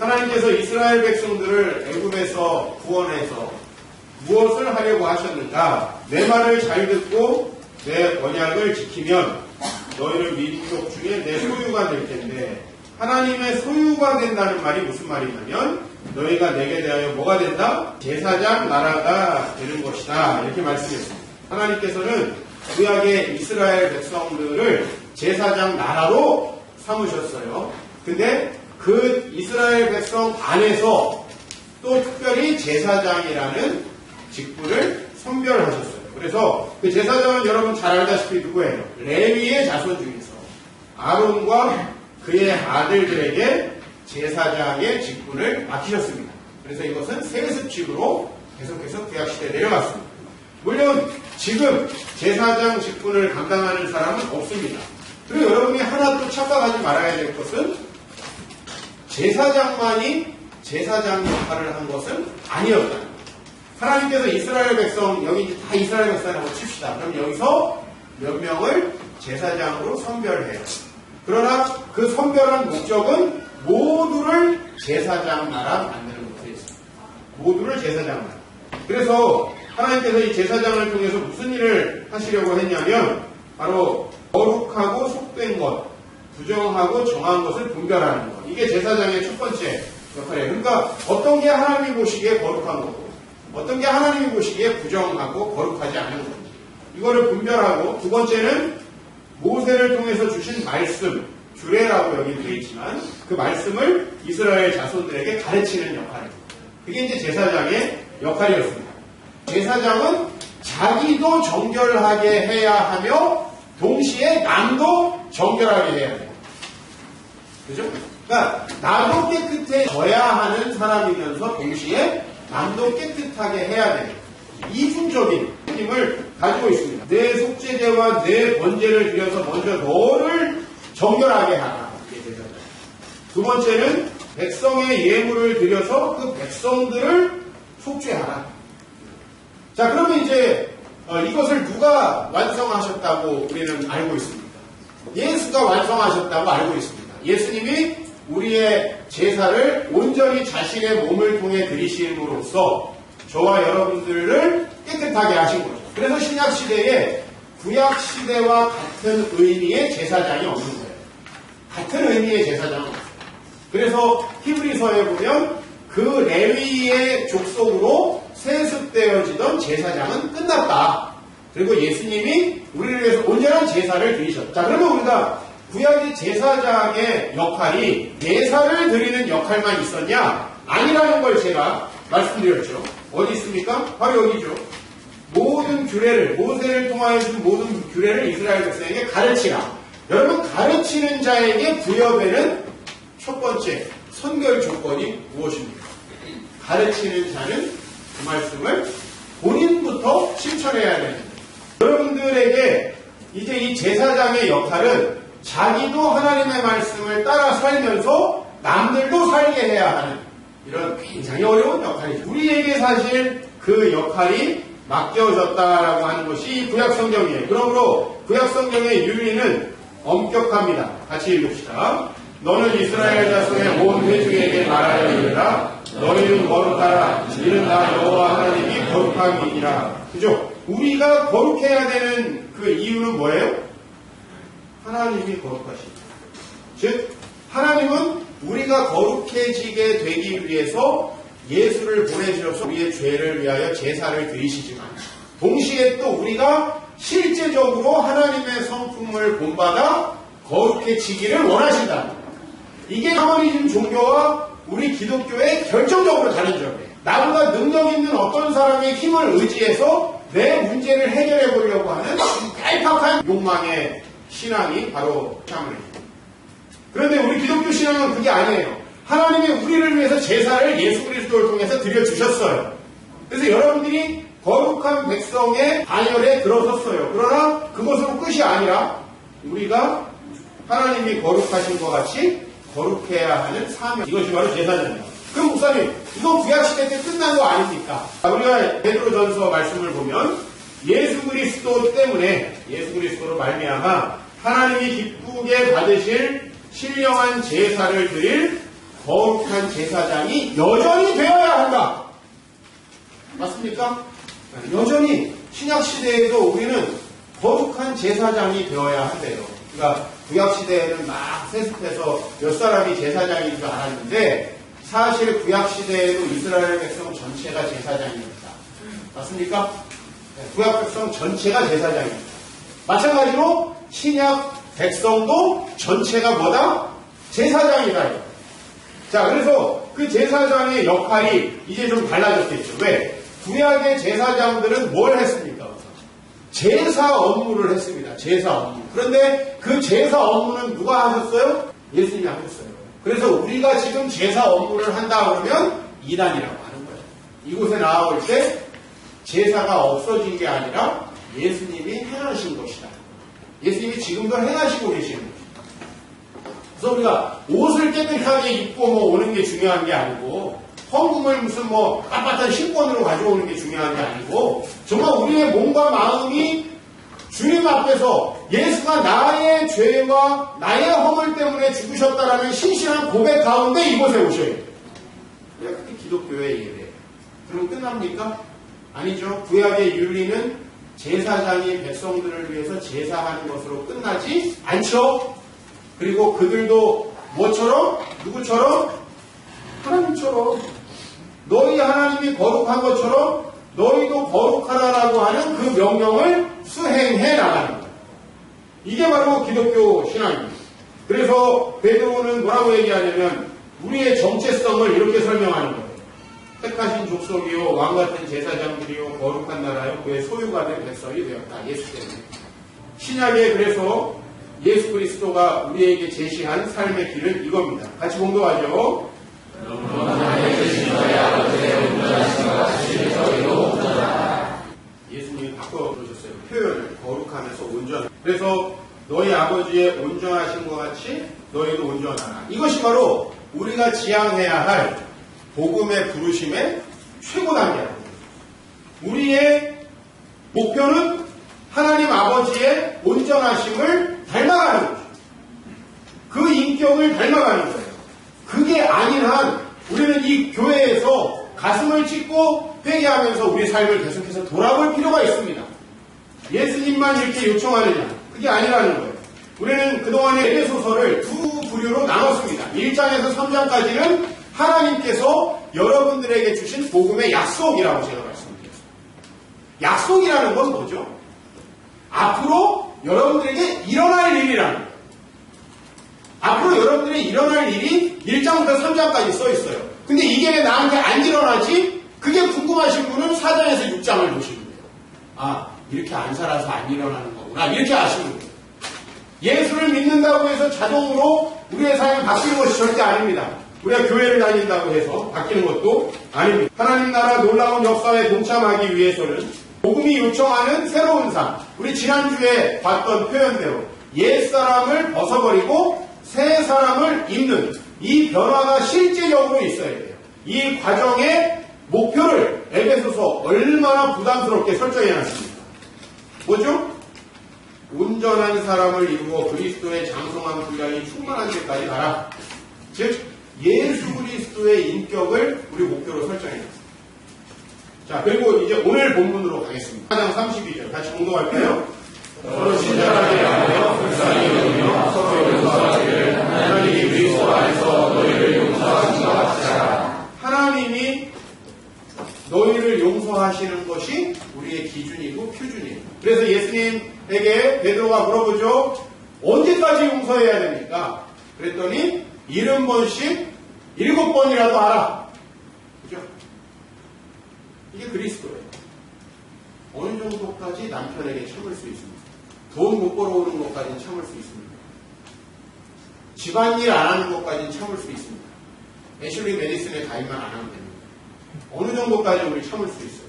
하나님께서 이스라엘 백성들을 애굽에서 구원해서 무엇을 하려고 하셨는가? 내 말을 잘 듣고 내 언약을 지키면 너희를 민족 중에 내 소유가 될 텐데, 하나님의 소유가 된다는 말이 무슨 말이냐면 너희가 내게 대하여 뭐가 된다? 제사장 나라가 되는 것이다, 이렇게 말씀했습니다. 하나님께서는 구약의 이스라엘 백성들을 제사장 나라로 삼으셨어요. 근데 그 이스라엘 백성 안에서 또 특별히 제사장이라는 직분을 선별하셨어요. 그래서 그 제사장은 여러분 잘 알다시피 누구예요? 레위의 자손 중에서 아론과 그의 아들들에게 제사장의 직분을 맡기셨습니다. 그래서 이것은 세습직으로 계속해서 구약시대에 내려갔습니다. 물론 지금 제사장 직분을 감당하는 사람은 없습니다. 그리고 여러분이 하나 또 착각하지 말아야 될 것은 제사장만이 제사장 역할을 한 것은 아니었다. 하나님께서 이스라엘 백성, 여기 이제 다 이스라엘 백성이라고 칩시다. 그럼 여기서 몇 명을 제사장으로 선별해요. 그러나 그 선별한 목적은 모두를 제사장 나라 만드는 것이었습니다. 모두를 제사장 나라. 그래서 하나님께서 이 제사장을 통해서 무슨 일을 하시려고 했냐면 바로 거룩하고 속된 것, 부정하고 정한 것을 분별하는 것. 이게 제사장의 첫 번째 역할이에요. 그러니까 어떤 게 하나님이 보시기에 거룩한 거고 어떤 게 하나님이 보시기에 부정하고 거룩하지 않은 건지 이거를 분별하고, 두 번째는 모세를 통해서 주신 말씀, 규례라고 여기 되어 있지만 그 말씀을 이스라엘 자손들에게 가르치는 역할입니다. 그게 이제 제사장의 역할이었습니다. 제사장은 자기도 정결하게 해야 하며 동시에 남도 정결하게 해야 돼요. 그죠? 그러니까 나도 깨끗해져야 하는 사람이면서 동시에 남도 깨끗하게 해야 돼요. 이중적인 힘을 가지고 있습니다. 내 속죄제와 내 번제를 드려서 먼저 너를 정결하게 하라. 이게 제사장. 두 번째는 백성의 예물을 드려서 그 백성들을 속죄하라. 자, 그러면 이제 이것을 누가 완성하셨다고 우리는 알고 있습니다. 예수가 완성하셨다고 알고 있습니다. 예수님이 우리의 제사를 온전히 자신의 몸을 통해 드리심으로써 저와 여러분들을 깨끗하게 하신 거죠. 그래서 신약시대에 구약시대와 같은 의미의 제사장이 없는 거예요. 같은 의미의 제사장은 없어요. 그래서 히브리서에 보면 그 레위의 족속으로 세습되어지던 제사장은 끝났다. 그리고 예수님이 우리를 위해서 온전한 제사를 드리셨다. 자, 그러면 우리가 구약의 제사장의 역할이 제사를 드리는 역할만 있었냐? 아니라는 걸 제가 말씀드렸죠. 어디 있습니까? 바로 여기죠. 모든 규례를, 모세를 통하여 준 모든 규례를 이스라엘 백성에게 가르치라. 여러분, 가르치는 자에게 부여되는 첫 번째 선결 조건이 무엇입니까? 가르치는 자는 그 말씀을 본인부터 실천해야 됩니다. 여러분들에게 이제 이 제사장의 역할은 자기도 하나님의 말씀을 따라 살면서 남들도 살게 해야 하는 이런 굉장히 어려운 역할이죠. 우리에게 사실 그 역할이 맡겨졌다라고 하는 것이 구약성경이에요. 그러므로 구약성경의 윤리는 엄격합니다. 같이 읽읍시다. 너는 이스라엘 자손의 온 회중에게 말하여 이르라. 너희는 거룩하라. 이는 나 여호와 하나님이 거룩함이니라. 그죠? 우리가 거룩해야 되는 그 이유는 뭐예요? 하나님이 거룩하십니다. 즉 하나님은 우리가 거룩해지게 되기 위해서 예수를 보내주셔서 우리의 죄를 위하여 제사를 드리시지만 동시에 또 우리가 실제적으로 하나님의 성품을 본받아 거룩해지기를 원하신다. 이게 가머니즘 종교와 우리 기독교의 결정적으로 다른 점이에요. 나보다 능력 있는 어떤 사람의 힘을 의지해서 내 문제를 해결해 보려고 하는 깔팍한 욕망의 신앙이 바로 샤머니즘. 그런데 우리 기독교 신앙은 그게 아니에요. 하나님이 우리를 위해서 제사를 예수 그리스도를 통해서 드려주셨어요. 그래서 여러분들이 거룩한 백성의 반열에 들어섰어요. 그러나 그것으로 끝이 아니라 우리가 하나님이 거룩하신 것 같이 거룩해야 하는 사명. 이것이 바로 제사장입니다. 그럼 목사님, 이건 구약시대 때 끝난 거 아닙니까? 우리가 베드로전서 말씀을 보면 예수 그리스도 때문에 예수 그리스도로 말미암아 하나님이 기쁘게 받으실 신령한 제사를 드릴 거룩한 제사장이 여전히 되어야 한다. 맞습니까? 여전히 신약시대에도 우리는 거룩한 제사장이 되어야 한대요. 그러니까 구약시대에는 막 세습해서 몇 사람이 제사장인 줄 알았는데 사실 구약시대에도 이스라엘 백성 전체가 제사장입니다. 맞습니까? 구약 백성 전체가 제사장입니다. 마찬가지로 신약 백성도 전체가 뭐다? 제사장이다. 자, 그래서 그 제사장의 역할이 이제 좀 달라졌겠죠. 왜? 구약의 제사장들은 뭘 했습니까? 제사 업무를 했습니다. 제사 업무. 그런데 그 제사 업무는 누가 하셨어요? 예수님이 하셨어요. 그래서 우리가 지금 제사 업무를 한다 그러면 이단이라고 하는 거예요. 이곳에 나아올 때 제사가 없어진 게 아니라 예수님이 행하신 것이다. 예수님이 지금도 행하시고 계시는 것이다. 그래서 우리가 옷을 깨끗하게 입고 오는 게 중요한 게 아니고 헌금을 무슨 빳빳한 신권으로 가져오는 게 중요한 게 아니고 정말 우리의 몸과 마음이 주님 앞에서 예수가 나의 죄와 나의 허물 때문에 죽으셨다라는 신실한 고백 가운데 이곳에 오셔야 돼요. 그게 기독교의 예배예요. 그럼 끝납니까? 아니죠. 구약의 윤리는 제사장이 백성들을 위해서 제사하는 것으로 끝나지 않죠. 그리고 그들도 뭐처럼? 누구처럼? 하나님처럼. 너희 하나님이 거룩한 것처럼 너희도 거룩하라라고 하는 그 명령을 수행해 나가는 거예요. 이게 바로 기독교 신앙입니다. 그래서 베드로는 뭐라고 얘기하냐면 우리의 정체성을 이렇게 설명하는 거예요. 택하신 족속이요 왕같은 제사장들이요 거룩한 나라요 그의 소유가 된 백성이 되었다. 예수 때문에. 신약에 그래서 예수 그리스도가 우리에게 제시한 삶의 길은 이겁니다. 같이 공부하죠. 예수님이 바꿔놓으셨어요. 표현을 거룩하면서 온전. 그래서 너희 아버지의 온전하신 것 같이 너희도 온전하라. 이것이 바로 우리가 지향해야 할 복음의 부르심의 최고 단계입니다. 우리의 목표는 하나님 아버지의 온전하심을 닮아가는 거죠. 그 인격을 닮아가는 거예요. 그게 아닌 한 우리는 이 교회에서 가슴을 찢고 회개하면서 우리 삶을 계속해서 돌아볼 필요가 있습니다. 예수님만 이렇게 요청하느냐? 그게 아니라는 거예요. 우리는 그동안의 에베소서를 두 부류로 나눴습니다. 1장에서 3장까지는 하나님께서 여러분들에게 주신 복음의 약속이라고 제가 말씀드렸습니다. 약속이라는 건 뭐죠? 앞으로 여러분들에게 일어날 일이라는 거예요. 앞으로 여러분들이 일어날 일이 1장부터 3장까지 써 있어요. 근데 이게 왜 나한테 안 일어나지? 그게 궁금하신 분은 4장에서 6장을 보시면 돼요. 아, 이렇게 안 살아서 안 일어나는 거구나. 이렇게 아시는 거예요. 예수를 믿는다고 해서 자동으로 우리의 삶이 바뀌는 것이 절대 아닙니다. 우리가 교회를 다닌다고 해서 바뀌는 것도 아닙니다. 하나님 나라 놀라운 역사에 동참하기 위해서는 복음이 요청하는 새로운 삶, 우리 지난주에 봤던 표현대로 옛사람을 벗어버리고 새 사람을 입는 이 변화가 실제적으로 있어야 돼요. 이 과정의 목표를 에베소서 얼마나 부담스럽게 설정해놨습니까? 뭐죠? 온전한 사람을 이루어 그리스도의 장성한 분량이 충만한 데까지 가라. 즉 예수 그리스도의 인격을 우리 목표로 설정해놨습니다. 자, 그리고 이제 오늘 본문으로 가겠습니다. 4장 32절 같이 공독할까요? 서로 친절하게 하며 불쌍히 여기며 서로 용서하기를 하나님이 그리스도 안에서 너희를 용서하신 것 같이 하라. 하나님이 너희를 용서하시는 것이 우리의 기준이고 표준이에요. 그래서 예수님에게 베드로가 물어보죠. 언제까지 용서해야 됩니까? 그랬더니 70번씩 7번이라도 하라. 그죠? 이게 그리스도예요. 어느 정도까지 남편에게 참을 수 있습니다. 돈 못 벌어오는 것까지는 참을 수 있습니다. 집안일 안 하는 것까지는 참을 수 있습니다. 애슐리 메디슨에 가입만 안 하면 됩니다. 어느 정도까지 우리 참을 수 있어요.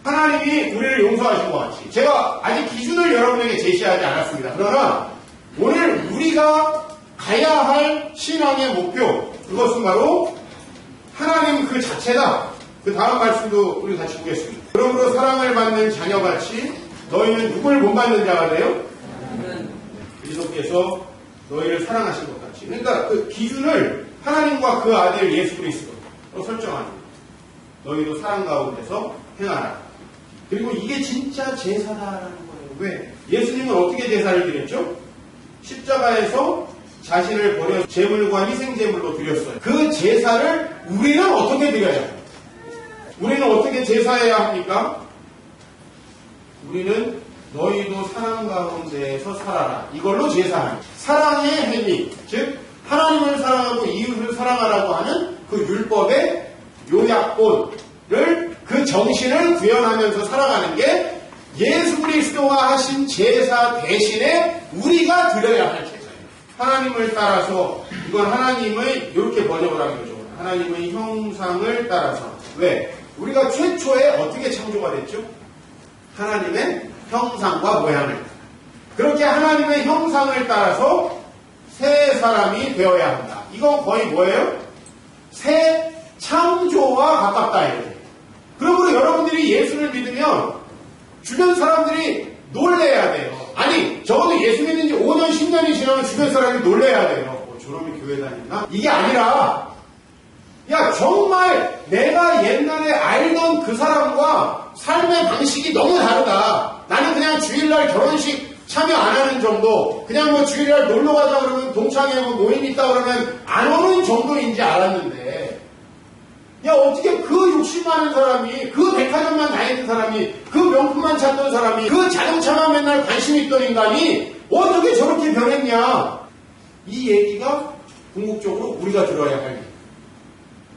하나님이 우리를 용서하신 것 같이 제가 아직 기준을 여러분에게 제시하지 않았습니다. 그러나 오늘 우리가 가야 할 신앙의 목표, 그것은 바로 하나님 그 자체다. 그 다음 말씀도 우리 같이 보겠습니다. 그러므로 사랑을 받는 자녀같이 너희는 누굴 본받는 자가 돼요? 그리스도께서 너희를 사랑하신 것 같이. 그러니까 그 기준을 하나님과 그 아들 예수 그리스도로 설정합니다. 너희도 사랑 가운데서 행하라. 그리고 이게 진짜 제사다라는 거예요. 왜? 예수님은 어떻게 제사를 드렸죠? 십자가에서 자신을 버려 제물과 희생제물로 드렸어요. 그 제사를 우리는 어떻게 드려야 합니까? 우리는 어떻게 제사해야 합니까? 우리는 너희도 사랑 가운데에서 살아라. 이걸로 제사합니다. 사랑의 행위, 즉 하나님을 사랑하고 이웃을 사랑하라고 하는 그 율법의 요약본을 그 정신을 구현하면서 살아가는 게 예수 그리스도가 하신 제사 대신에 우리가 드려야 할 제사예요. 하나님을 따라서 이건 하나님의 이렇게 번역을 하는 거죠. 하나님의 형상을 따라서. 왜? 우리가 최초에 어떻게 창조가 됐죠? 하나님의 형상과 모양을. 그렇게 하나님의 형상을 따라서 새 사람이 되어야 한다. 이건 거의 뭐예요? 새 창조와 가깝다 이거예요. 그러므로 여러분들이 예수를 믿으면 주변 사람들이 놀래야 돼요. 아니, 적어도 예수 믿는 지 5년, 10년이 지나면 주변 사람이 놀래야 돼요. 저놈이 교회 다녔나? 이게 아니라 야, 정말 내가 옛날에 알던 그 사람과 삶의 방식이 너무 다르다. 나는 그냥 주일날 결혼식 참여 안 하는 정도, 그냥 뭐 주일날 놀러 가자 그러면 동창회 뭐 모임 있다 그러면 안 오는 정도인지 알았는데, 야, 어떻게 그 욕심 많은 사람이, 그 백화점만 다니는 사람이, 그 명품만 찾던 사람이, 그 자동차만 맨날 관심 있던 인간이 어떻게 저렇게 변했냐? 이 얘기가 궁극적으로 우리가 들어야 할 얘기.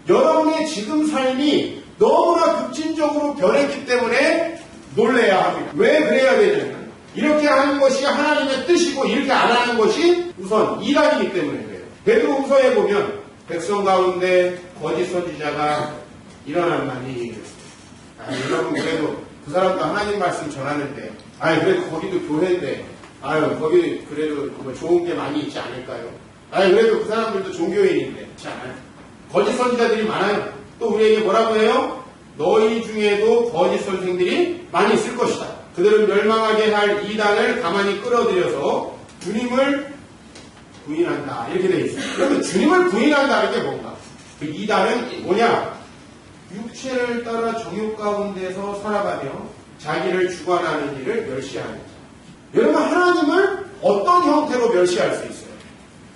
여러분의 지금 삶이 너무나 급진적으로 변했기 때문에 놀래야 합니다. 왜 그래야 되냐면 이렇게 하는 것이 하나님의 뜻이고 이렇게 안 하는 것이 우선 이단이기 때문에 그래요. 베드로후서에 보면 백성 가운데 거짓 선지자가 일어난다니. 여러분 그래도 그 사람도 하나님 말씀 전하는데, 그래도 거기도 교회인데, 거기 그래도 뭐 좋은 게 많이 있지 않을까요? 그래도 그 사람들도 종교인인데, 그렇지 않아요? 거짓 선지자들이 많아요. 또 우리에게 뭐라고 해요? 너희 중에도 거짓 선생들이 많이 있을 것이다. 그들은 멸망하게 할 이단을 가만히 끌어들여서 주님을 부인한다. 이렇게 되어 있어요. 그러면 주님을 부인한다는 게 뭔가? 그 이단은 뭐냐? 육체를 따라 정욕 가운데서 살아가며 자기를 주관하는 일을 멸시하는 자. 여러분, 하나님을 어떤 형태로 멸시할 수 있어요?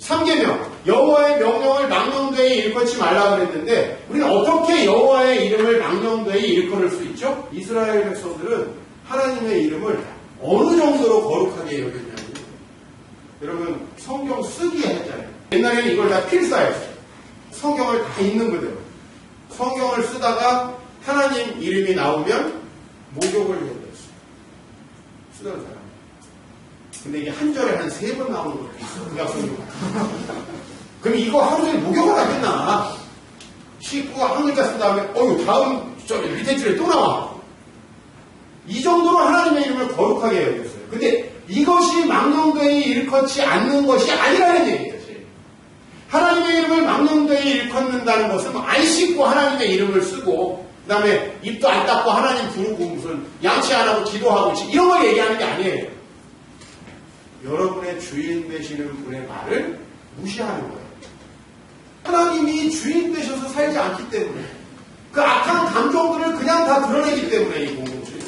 3계명, 여호와의 명령을 망령되이 일컫지 말라 그랬는데 우리는 어떻게 여호와의 이름을 망령되이 일컬을 수 있죠? 이스라엘 백성들은 하나님의 이름을 어느 정도로 거룩하게 여겼냐면, 여러분 성경 쓰기에 했잖아요. 옛날에는 이걸 다 필사했어요. 성경을 다 읽는 그대로. 성경을 쓰다가 하나님 이름이 나오면 목욕을 해버렸어요. 쓰던 사람. 근데 이게 한 절에 한 3번 나오는 것도 있어. 구약 성경. 그럼 이거 하루 종일 목욕을 안 했나? 씻고 한 글자 쓴 다음에 다음 저 밑에 줄에 또 나와. 이 정도로 하나님의 이름을 거룩하게 여겼어요. 근데 이것이 망령되이 일컫지 않는 것이 아니라는 얘기예요. 하나님의 이름을 망령되이 일컫는다는 것은 안 씻고 하나님의 이름을 쓰고 그 다음에 입도 안 닦고 하나님 부르고 무슨 양치 안 하고 기도하고 이런 걸 얘기하는 게 아니에요. 여러분의 주인 되시는 분의 말을 무시하는 거예요. 하나님이 주인 되셔서 살지 않기 때문에 그 악한 감정들을 그냥 다 드러내기 때문에 이 공동체는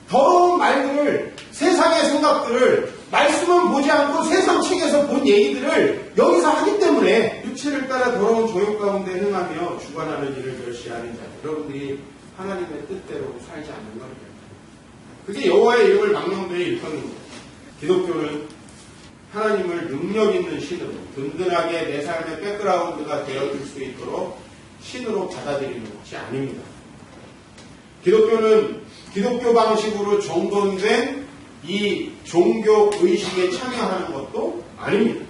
더러운 말들을, 세상의 생각들을 말씀은 보지 않고 세상 책에서 본 얘기들을 여기서 하기 때문에 육체를 따라 더러운 조욕 가운데 행하며 주관하는 일을 멸시하는 자, 여러분들이 하나님의 뜻대로 살지 않는 겁니다. 그게 여호와의 이름을 망령되이 일컫는 거예요. 기독교는 하나님을 능력 있는 신으로 든든하게 내 삶의 백그라운드가 되어줄 수 있도록 신으로 받아들이는 것이 아닙니다. 기독교는 기독교 방식으로 정돈된 이 종교 의식에 참여하는 것도 아닙니다.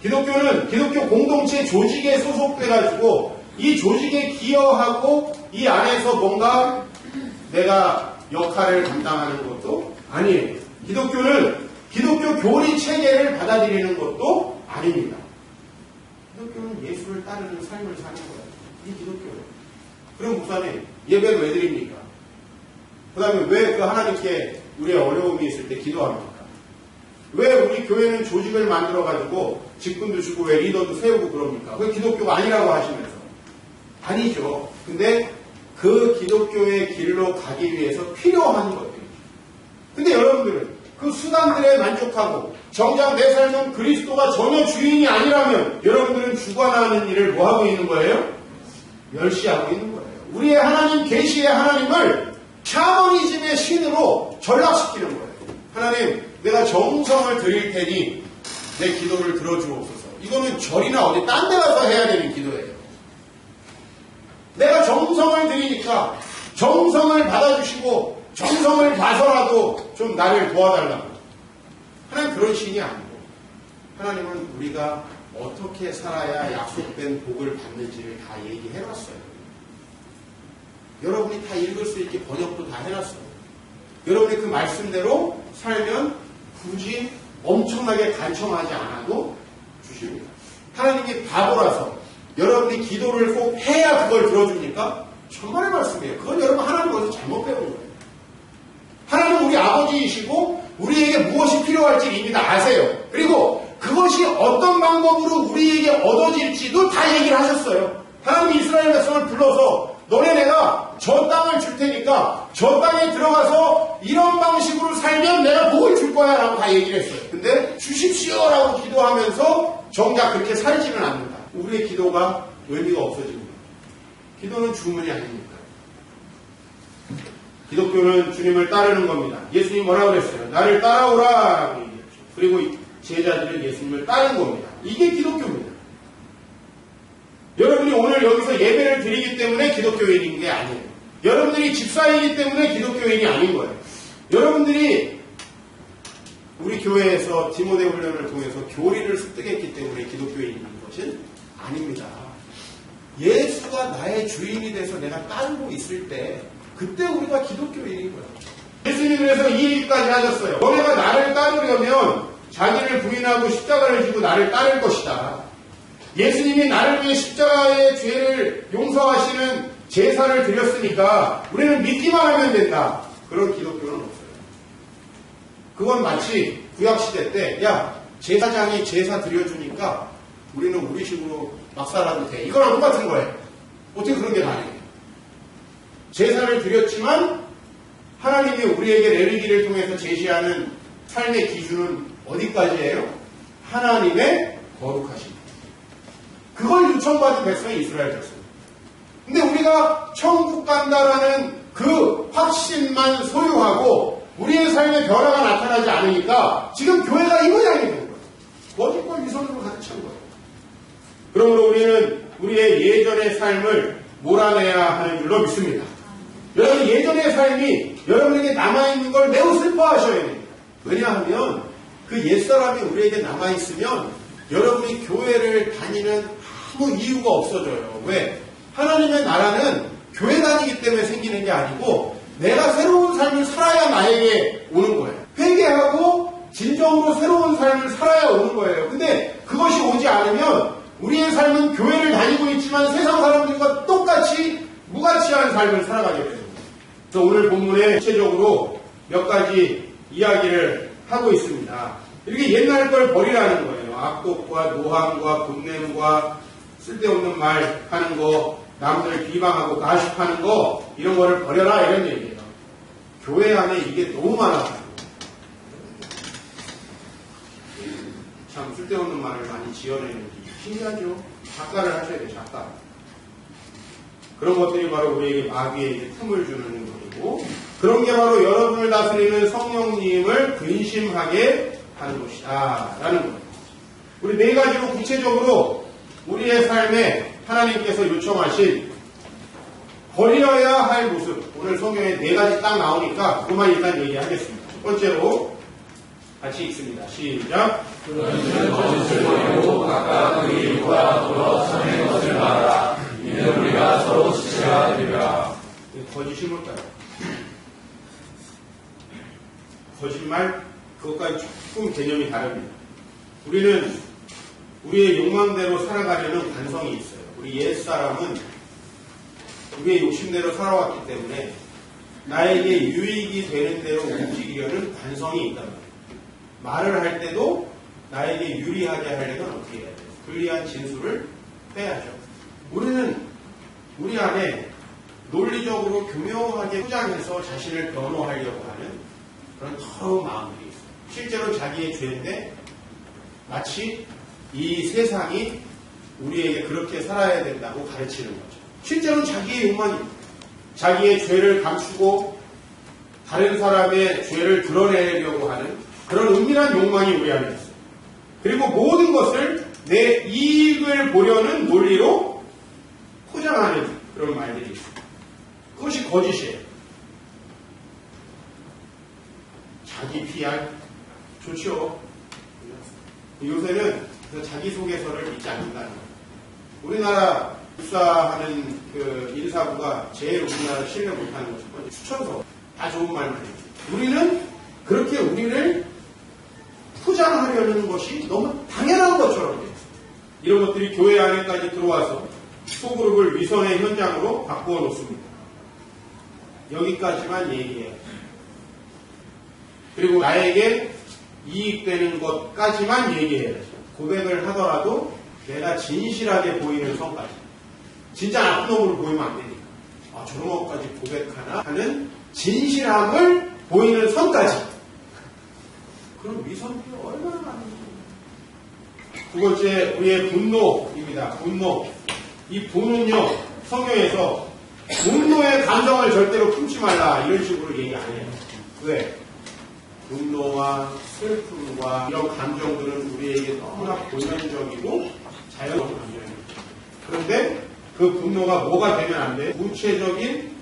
기독교는 기독교 공동체 조직에 소속돼가지고 이 조직에 기여하고 이 안에서 뭔가 내가 역할을 감당하는 것도 아니에요. 기독교는 기독교 교리 체계를 받아들이는 것도 아닙니다. 기독교는 예수를 따르는 삶을 사는 거예요. 이 기독교예요. 그럼 목사님, 예배를 왜 드립니까? 그 다음에 왜 그 하나님께 우리의 어려움이 있을 때 기도합니까? 왜 우리 교회는 조직을 만들어가지고 직분도 주고 왜 리더도 세우고 그럽니까? 그게 기독교가 아니라고 하시면서. 아니죠. 근데 그 기독교의 길로 가기 위해서 필요한 것들이죠. 근데 여러분들은 그 수단들에 만족하고 정작 내 삶은 그리스도가 전혀 주인이 아니라면 여러분들은 주관하는 일을 뭐하고 있는 거예요? 멸시하고 있는 거예요. 우리의 하나님, 계시의 하나님을 샤머니즘의 신으로 전락시키는 거예요. 하나님, 내가 정성을 드릴 테니 내 기도를 들어주옵소서. 이거는 절이나 어디 딴 데 가서 해야 되는 기도예요. 내가 정성을 드리니까 정성을 받아주시고 정성을 봐서라도 좀 나를 도와달라고. 하나님 그런 신이 아니고 하나님은 우리가 어떻게 살아야 약속된 복을 받는지를 다 얘기해놨어요. 여러분이 다 읽을 수 있게 번역도 다 해놨어요. 여러분이 그 말씀대로 살면 굳이 엄청나게 간청하지 않아도 주십니다. 하나님이 바보라서 여러분이 기도를 꼭 해야 그걸 들어줍니까? 정말의 말씀이에요. 그건 여러분 하나님 거기서 잘못 배운 거예요. 하나님은 우리 아버지이시고 우리에게 무엇이 필요할지 이미 다 아세요. 그리고 그것이 어떤 방법으로 우리에게 얻어질지도 다 얘기를 하셨어요. 하나님이 이스라엘 백성을 불러서 너네 내가 저 땅을 줄 테니까 저 땅에 들어가서 이런 방식으로 살면 내가 복을 줄 거야 라고 다 얘기를 했어요. 근데 주십시오 라고 기도하면서 정작 그렇게 살지는 않는다. 우리의 기도가 의미가 없어집니다. 기도는 주문이 아닙니까? 기독교는 주님을 따르는 겁니다. 예수님이 뭐라고 그랬어요? 나를 따라오라 라고 얘기했죠. 그리고 제자들은 예수님을 따른 겁니다. 이게 기독교입니다. 여러분이 오늘 여기서 예배를 드리기 때문에 기독교인인 게 아니에요. 여러분들이 집사이기 때문에 기독교인이 아닌 거예요. 여러분들이 우리 교회에서 디모데 훈련을 통해서 교리를 습득했기 때문에 기독교인인 것은 아닙니다. 예수가 나의 주인이 돼서 내가 따르고 있을 때 그때 우리가 기독교인인 거예요. 예수님이 그래서 이 얘기까지 하셨어요. 너네가 나를 따르려면 자기를 부인하고 십자가를 지고 나를 따를 것이다. 예수님이 나를 위해 십자가의 죄를 용서하시는 제사를 드렸으니까 우리는 믿기만 하면 된다. 그런 기독교는 없어요. 그건 마치 구약시대 때 야 제사장이 제사 드려주니까 우리는 우리 식으로 막 살아도 돼. 이거랑 똑같은 거예요. 어떻게 그런 게 가능해요? 제사를 드렸지만 하나님이 우리에게 레위기를 통해서 제시하는 삶의 기준은 어디까지예요? 하나님의 거룩하심. 그걸 요청받은 백성이 이스라엘 백성. 근데 우리가 천국 간다라는 그 확신만 소유하고 우리의 삶의 변화가 나타나지 않으니까 지금 교회가 이 모양이 된 거예요. 거짓과 위선으로 가득 찬 거예요. 그러므로 우리는 우리의 예전의 삶을 몰아내야 하는 줄로 믿습니다. 여러분 예전의 삶이 여러분에게 남아있는 걸 매우 슬퍼하셔야 됩니다. 왜냐하면 그 옛사람이 우리에게 남아있으면 여러분이 교회를 다니는 아무 이유가 없어져요. 왜? 하나님의 나라는 교회 다니기 때문에 생기는 게 아니고 내가 새로운 삶을 살아야 나에게 오는 거예요. 회개하고 진정으로 새로운 삶을 살아야 오는 거예요. 근데 그것이 오지 않으면 우리의 삶은 교회를 다니고 있지만 세상 사람들과 똑같이 무가치한 삶을 살아가게 됩니다. 그래서 오늘 본문에 구체적으로 몇 가지 이야기를 하고 있습니다. 이렇게 옛날 걸 버리라는 거예요. 악독과 노함과 분냄과 쓸데없는 말 하는 거, 남들 비방하고 가십하는 거, 이런 거를 버려라 이런 얘기예요. 교회 안에 이게 너무 많아요. 참 쓸데없는 말을 많이 지어내는지 신기하죠. 작가를 하셔야 돼요. 작가. 그런 것들이 바로 우리에게 마귀에게 틈을 주는 것이고 그런 게 바로 여러분을 다스리는 성령님을 근심하게 하는 것이다 라는 거예요. 우리 네 가지로 구체적으로 우리의 삶에 하나님께서 요청하신 버려야 할 모습, 오늘 성경에 네 가지 딱 나오니까 그것만 일단 얘기하겠습니다. 첫 번째로 같이 읽습니다. 시작. 너희는 거짓을 버리고 각각 그 일과 더러 선의 것을 말하라. 이는 우리가 서로 지체가 되리라. 거짓이 뭘까요? 거짓말, 그것까지 조금 개념이 다릅니다. 우리는 우리의 욕망대로 살아가려는 관성이 있어요. 우리 옛사람은 우리의 욕심대로 살아왔기 때문에 나에게 유익이 되는 대로 움직이려는 관성이 있단 말이에요. 말을 할 때도 나에게 유리하게 하려면 어떻게 해야 돼요? 불리한 진술을 빼야죠. 우리는 우리 안에 논리적으로 교묘하게 포장해서 자신을 변호하려고 하는 그런 더러운 마음들이 있어요. 실제로 자기의 죄인데 마치 이 세상이 우리에게 그렇게 살아야 된다고 가르치는 거죠. 실제로는 자기의 욕망입니다. 자기의 죄를 감추고 다른 사람의 죄를 드러내려고 하는 그런 은밀한 욕망이 우리 안에 있어요. 그리고 모든 것을 내 이익을 보려는 논리로 포장하는 그런 말들이 있어요. 그것이 거짓이에요. 자기 PR 좋죠. 요새는 자기소개서를 믿지 않는다는 거예요. 우리나라 입사하는 그 인사부가 제일 우리나라 신뢰 못하는 것이 번째 추천서. 다 좋은 말만 해요. 우리는 그렇게 우리를 포장하려는 것이 너무 당연한 것처럼 돼요. 이런 것들이 교회 안에까지 들어와서 소그룹을 위선의 현장으로 바꾸어 놓습니다. 여기까지만 얘기해요. 그리고 나에게 이익되는 것까지만 얘기해야죠. 고백을 하더라도 내가 진실하게 보이는 선까지. 진짜 나쁜 놈으로 보이면 안 되니까. 아, 저런 것까지 고백하나 하는 진실함을 보이는 선까지. 그럼 위선이 얼마나 많은지. 두 번째, 우리의 분노입니다. 분노. 이 분은요, 성경에서 분노의 감정을 절대로 품지 말라 이런 식으로 얘기 안 해요. 왜? 분노와 슬픔과 이런 감정들은 우리에게 너무나 본연적이고 자연스러운 감정입니다. 그런데 그 분노가 뭐가 되면 안 돼요? 구체적인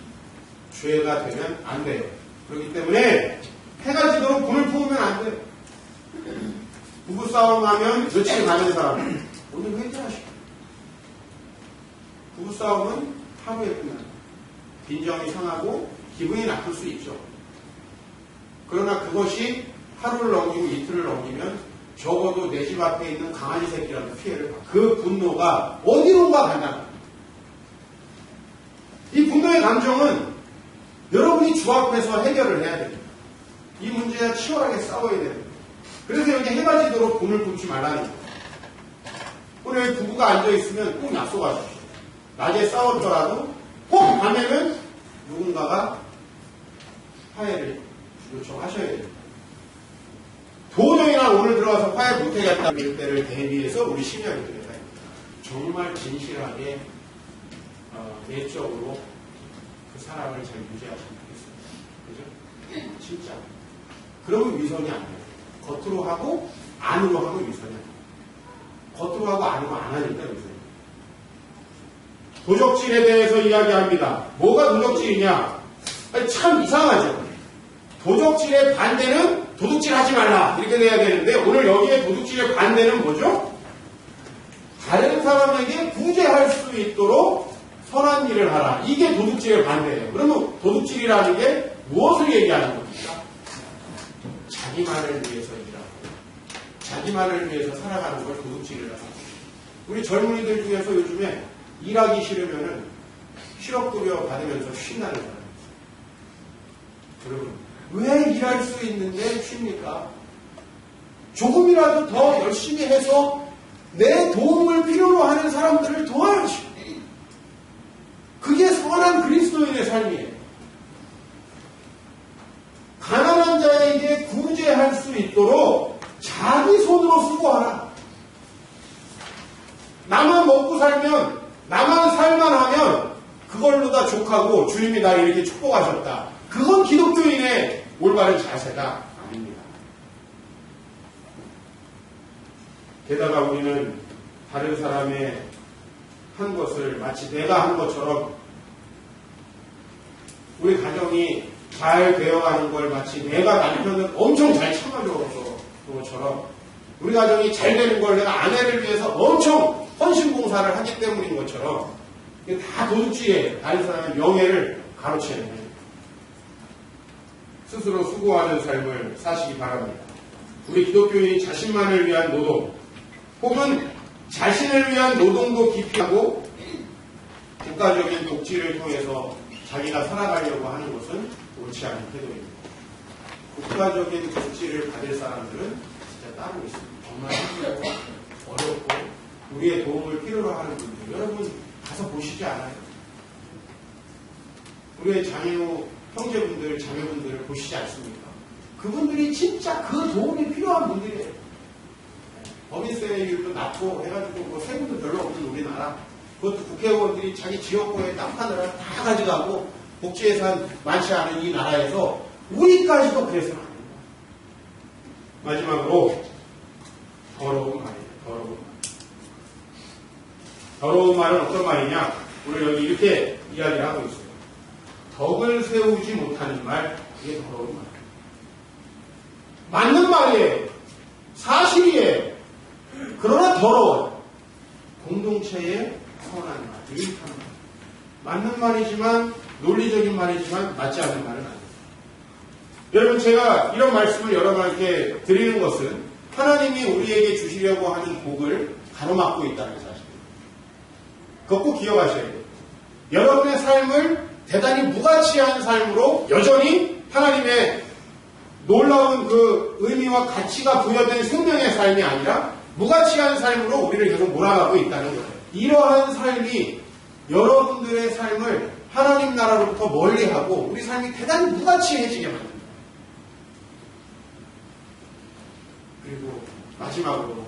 죄가 되면 안 돼요. 그렇기 때문에 해가 지도록 불을 품으면 안 돼요. 부부싸움 하면 며칠 가는 사람 오늘 회개하시고 부부싸움은 하루에 끝납니다. 빈정이 상하고 기분이 나쁠 수 있죠. 그러나 그것이 하루를 넘기고 이틀을 넘기면 적어도 내 집 앞에 있는 강아지 새끼라도 피해를 받고 그 분노가 어디론가 간다. 이 분노의 감정은 여러분이 주 앞에서 해결을 해야 됩니다. 이 문제와 치열하게 싸워야 됩니다. 그래서 여기 해가 지도록 분을 품지 말라는 거예요. 오늘 부부가 앉아있으면 꼭 약속하십시오. 낮에 싸웠더라도 꼭 밤에는 누군가가 화해를 요청하셔야 됩니다. 도저히 나 오늘 들어가서 화해 못하겠다 이럴 때를 대비해서 우리 심야를 드려야 됩니다. 정말 진실하게 내적으로 그 사람을 잘 유지하시면 되겠습니다. 그죠? 진짜. 그러면 위선이 안 돼요. 겉으로 하고 안으로 하고 위선이 안 돼요. 겉으로 하고 안으로 안 하니까 위선이. 도적질에 대해서 이야기합니다. 뭐가 도적질이냐? 아니, 참 이상하죠. 도적질의 반대는 도둑질 하지 말라 이렇게 돼야 되는데 오늘 여기에 도둑질의 반대는 뭐죠? 다른 사람에게 구제할 수 있도록 선한 일을 하라. 이게 도둑질의 반대예요. 그러면 도둑질이라는 게 무엇을 얘기하는 겁니까? 자기만을 위해서 일하고 자기만을 위해서 살아가는 걸 도둑질이라고 합니다. 우리 젊은이들 중에서 요즘에 일하기 싫으면은 실업급여 받으면서 쉰다는 사람이 있어요. 여러분 왜 일할 수 있는데 쉽니까? 조금이라도 더 열심히 해서 내 도움을 필요로 하는 사람들을 도와야지. 그게 선한 그리스도인의 삶이에요. 가난한 자에게 구제할 수 있도록 자기 손으로 수고하라. 나만 먹고 살면, 나만 살만하면 그걸로 다 족하고 주님이 나를 이렇게 축복하셨다. 그건 기독교인의 올바른 자세가 아닙니다. 게다가 우리는 다른 사람의 한 것을 마치 내가 한 것처럼 우리 가정이 잘 되어가는 걸 마치 내가 남편을 엄청 잘 참아줘서 것처럼 우리 가정이 잘 되는 걸 내가 아내를 위해서 엄청 헌신봉사를 하기 때문인 것처럼 이게 다 도둑질이에요. 다른 사람의 명예를 가로채는 거예요. 스스로 수고하는 삶을 사시기 바랍니다. 우리 기독교인이 자신만을 위한 노동 혹은 자신을 위한 노동도 기피하고 국가적인 독지를 통해서 자기가 살아가려고 하는 것은 옳지 않은 태도입니다. 국가적인 독지를 받을 사람들은 따르고 있습니다. 정말 힘들고 어렵고 우리의 도움을 필요로 하는 분들, 여러분 가서 보시지 않아요? 우리의 장애우 형제분들, 자매분들을 보시지 않습니까? 그분들이 진짜 그 도움이 필요한 분들이에요. 법인세율도 낮고 해가지고 뭐 세금도 별로 없는 우리나라, 그것도 국회의원들이 자기 지역구에 땅 파느라 다 가져가고 복지예산 많지 않은 이 나라에서 우리까지도 그래서는 안 됩니다. 마지막으로 더러운 말이에요. 더러운 말은 어떤 말이냐? 오늘 여기 이렇게 이야기를 하고 있어요. 덕을 세우지 못하는 말, 이게 더러운 말. 맞는 말이에요. 사실이에요. 그러나 더러워요. 공동체에 선한 말, 유익한 말. 맞는 말이지만, 논리적인 말이지만, 맞지 않는 말은 아니에요. 여러분, 제가 이런 말씀을 여러분께 드리는 것은 하나님이 우리에게 주시려고 하는 복을 가로막고 있다는 사실입니다. 그거 꼭 기억하셔야 돼요. 여러분의 삶을 대단히 무가치한 삶으로 여전히 하나님의 놀라운 그 의미와 가치가 부여된 생명의 삶이 아니라 무가치한 삶으로 우리를 계속 몰아가고 있다는 거예요. 이러한 삶이 여러분들의 삶을 하나님 나라로부터 멀리하고 우리 삶이 대단히 무가치해지게 만듭니다. 그리고 마지막으로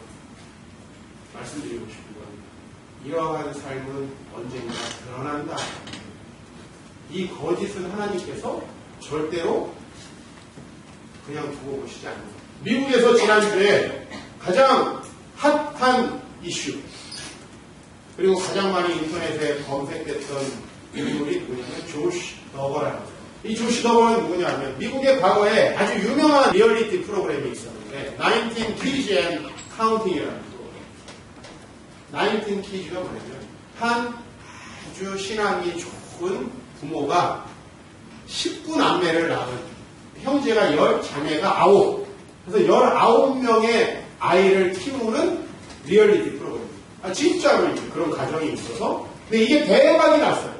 말씀드리고 싶은 건 이러한 삶은 언젠가 드러난다. 이 거짓은 하나님께서 절대로 그냥 두고 보시지 않는다. 미국에서 지난주에 가장 핫한 이슈, 그리고 가장 많이 인터넷에 검색됐던 인물이 누구냐면 조시 더버라는 거예요. 이 조시 더버는 누구냐면 미국의 과거에 아주 유명한 리얼리티 프로그램이 있었는데 19 Kids and Counting이라는 프로그램. 19 Kids가 뭐냐면 한 아주 신앙이 좋은 부모가 10구 남매를 낳은 형제가 10, 자매가 9. 그래서 19명의 아이를 키우는 리얼리티 프로그램. 진짜로 그런 가정이 있어서. 근데 이게 대박이 났어요.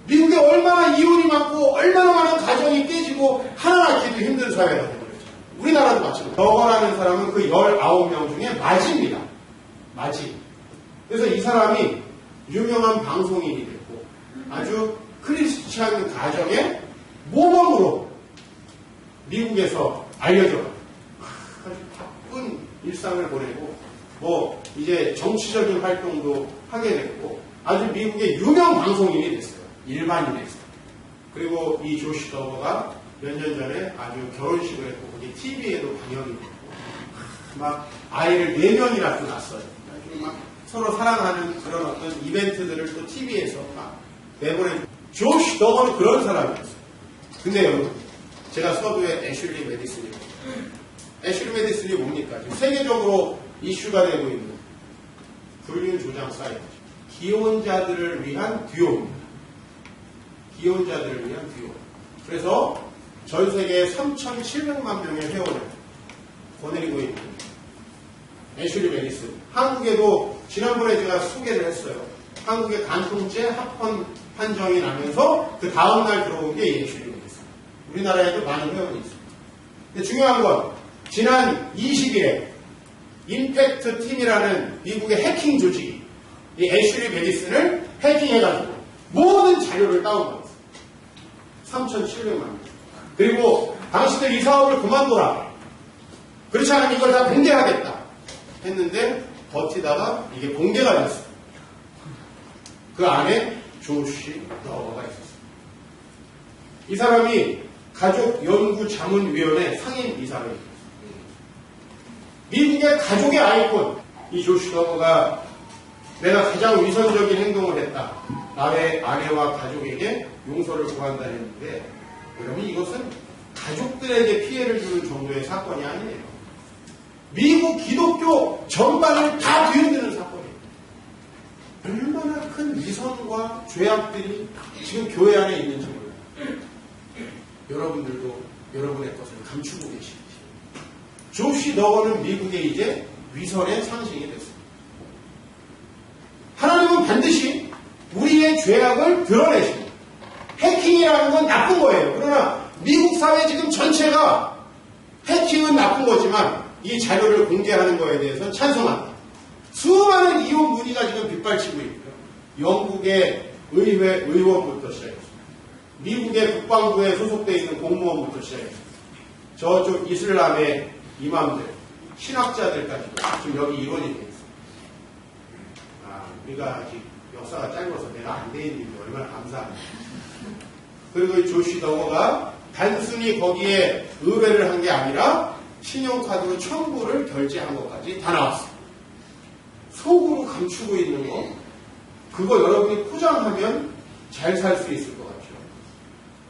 미국에 얼마나 이혼이 많고 얼마나 많은 가정이 깨지고 하나 낳기도 힘든 사회가 되어버렸잖아요. 우리나라도 마찬가지로. 더거라는 사람은 그 19명 중에 마지입니다. 마지. 그래서 이 사람이 유명한 방송인이 됐고 아주 크리스찬 가정의 모범으로 미국에서 알려져요. 아주 바쁜 일상을 보내고 뭐 이제 정치적인 활동도 하게 됐고 아주 미국의 유명 방송인이 됐어요. 일반인이 됐어요. 그리고 이 조시 더버가 몇 년 전에 아주 결혼식을 했고 거기 TV에도 방영이 됐고 막 아이를 4명이나 또 낳았어요. 아주 막 서로 사랑하는 그런 어떤 이벤트들을 또 TV에서 막 내보내고 조시 더버는 그런 사람이었어요. 근데 여러분 제가 서두에 애슐리 메디슨이 애슐리 메디슨이 뭡니까? 지금 세계적으로 이슈가 되고 있는 불륜 조장 사이트죠. 기혼자들을 위한 듀오입니다. 기혼자들을 위한 듀오. 그래서 전 세계 3,700만 명의 회원을 거느리고 있는 애슐리 메디슨. 한국에도 지난번에 제가 소개를 했어요. 한국의 간통죄 합헌 판정이 나면서 그 다음날 들어온 게 이 애슐리 메디슨. 우리나라에도 많은 회원이 있습니다. 근데 중요한 건 지난 20일에 임팩트 팀이라는 미국의 해킹 조직이 이 애슐리 메디슨을 해킹해가지고 모든 자료를 다운받았어요. 3,700만 명. 그리고 당신들 이 사업을 그만둬라. 그렇지 않으면 이걸 다 공개하겠다. 했는데 버티다가 이게 공개가 됐어요. 그 안에 조시 더버가 있었어요. 이 사람이 가족연구자문위원회 상임이사를 했어요. 미국의 가족의 아이콘 이 조시 더버가 내가 가장 위선적인 행동을 했다. 나의 아내와 가족에게 용서를 구한다 했는데 여러분 이것은 가족들에게 피해를 주는 정도의 사건이 아니에요. 미국 기독교 전반을 다 뒤흔드는 사건이에요. 얼마나 큰 위선과 죄악들이 지금 교회 안에 있는지 몰라요. 여러분들도 여러분의 것을 감추고 계시죠. 조시 더버는 미국의 이제 위선의 상징이 됐습니다. 하나님은 반드시 우리의 죄악을 드러내십니다. 해킹이라는 건 나쁜 거예요. 그러나 미국 사회 지금 전체가 해킹은 나쁜 거지만 이 자료를 공개하는 거에 대해서는 찬성한다. 수많은 이혼 문의가 지금 빗발치고 있고요. 영국의 의회 의원부터 시작해서 미국의 국방부에 소속되어 있는 공무원부터 시작해서 저쪽 이슬람의 이맘들, 신학자들까지도 지금 여기 이론이 되어 있습니다. 우리가 아직 역사가 짧아서 내가 안 돼 있는데 얼마나 감사합니다. 그리고 이 조시 더거가 단순히 거기에 의뢰를 한 게 아니라 신용카드 청구를 결제한 것까지 다 나왔어요. 속으로 감추고 있는 거, 그거 여러분이 포장하면 잘 살 수 있을 것 같죠.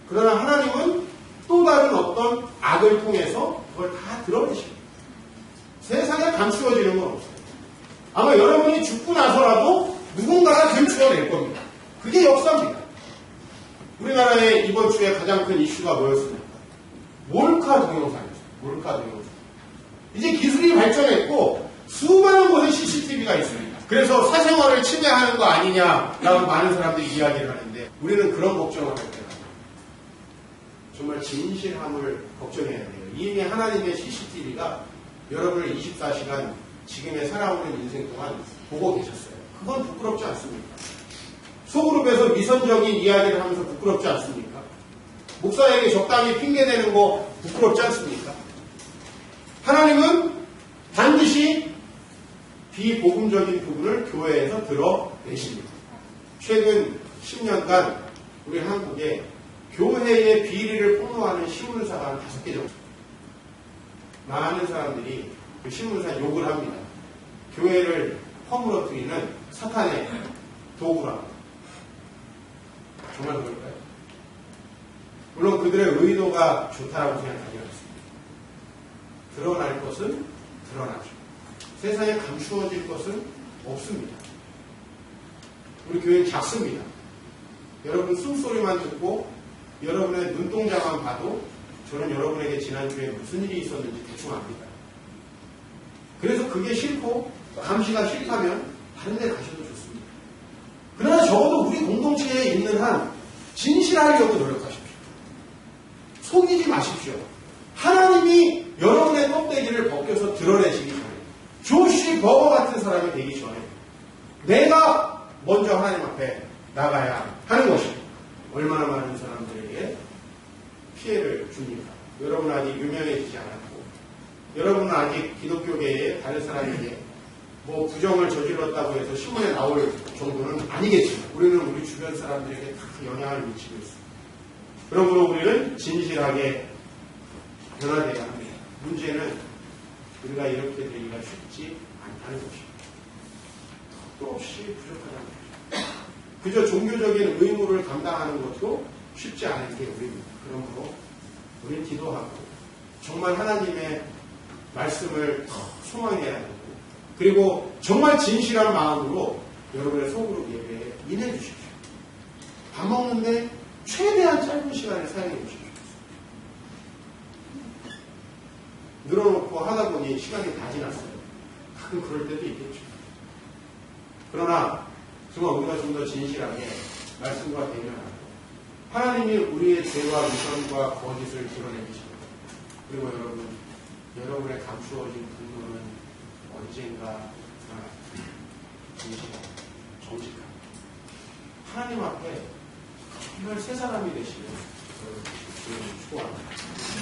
그러나 하나님은 또 다른 어떤 악을 통해서 그걸 다 드러내십니다. 세상에 감추어지는 건 없어요. 아마 여러분이 죽고 나서라도 누군가가 감추어낼 겁니다. 그게 역사입니다. 우리나라의 이번 주에 가장 큰 이슈가 뭐였습니까? 몰카 동영상이었어요. 몰카 동영상. 이제 기술이 발전했고 수많은 곳에 CCTV가 있습니다. 그래서 사생활을 침해하는 거 아니냐라고 많은 사람들이 이야기를 하는데 우리는 그런 걱정을 할 때가 정말 진실함을 걱정해야 돼요. 이미 하나님의 CCTV가 여러분을 24시간 지금의 살아오는 인생 동안 보고 계셨어요. 그건 부끄럽지 않습니까? 소그룹에서 위선적인 이야기를 하면서 부끄럽지 않습니까? 목사에게 적당히 핑계대는 거 부끄럽지 않습니까? 하나님은 반드시 비복음적인 부분을 교회에서 드러내십니다. 최근 10년간 우리 한국에 교회의 비리를 폭로하는 신문사가 한 5개 정도. 많은 사람들이 그 신문사 욕을 합니다. 교회를 허물어뜨리는 사탄의 도구라고. 정말 그럴까요? 물론 그들의 의도가 좋다라고 생각하지 않습니다. 드러날 것은 드러나죠. 세상에 감추어질 것은 없습니다. 우리 교회는 작습니다. 여러분 숨소리만 듣고 여러분의 눈동자만 봐도 저는 여러분에게 지난주에 무슨 일이 있었는지 대충 압니다. 그래서 그게 싫고 감시가 싫다면 다른 데 가셔도 좋습니다. 그러나 적어도 우리 공동체에 있는 한 진실하려고 노력하십시오. 속이지 마십시오. 하나님이 여러분의 껍데기를 벗겨서 드러내시기 전에 조시 버거 같은 사람이 되기 전에 내가 먼저 하나님 앞에 나가야 하는 것입니다. 얼마나 많은 사람들에게 피해를 줍니까? 여러분은 아직 유명해지지 않았고 여러분은 아직 기독교계의 다른 사람에게 뭐 부정을 저질렀다고 해서 신문에 나올 정도는 아니겠지만 우리는 우리 주변 사람들에게 다 영향을 미치고 있습니다. 그러므로 우리는 진실하게 변화되어야 합니다. 문제는 우리가 이렇게 되기가 쉽지 않다는 것입니다. 턱도 없이 부족하다는 것입니다. 그저 종교적인 의무를 감당하는 것도 쉽지 않은 게 우리입니다. 그러므로 우리는 기도하고 정말 하나님의 말씀을 더 소망해야 되고 그리고 정말 진실한 마음으로 여러분의 소그룹 예배에 임해 주십시오. 밥 먹는데 최대한 짧은 시간을 사용해 주십시오. 늘어놓고 하다 보니 시간이 다 지났어요. 가끔 그럴 때도 있겠죠. 그러나 정말 우리가 좀 더 진실하게 말씀과 대면하고 하나님이 우리의 죄와 위선과 거짓을 드러내주십니다. 그리고 여러분의 감추어진 분노는 언젠가 진실하고 정직하고 하나님 앞에 정말 새 사람이 되시는 여러분 축복합니다.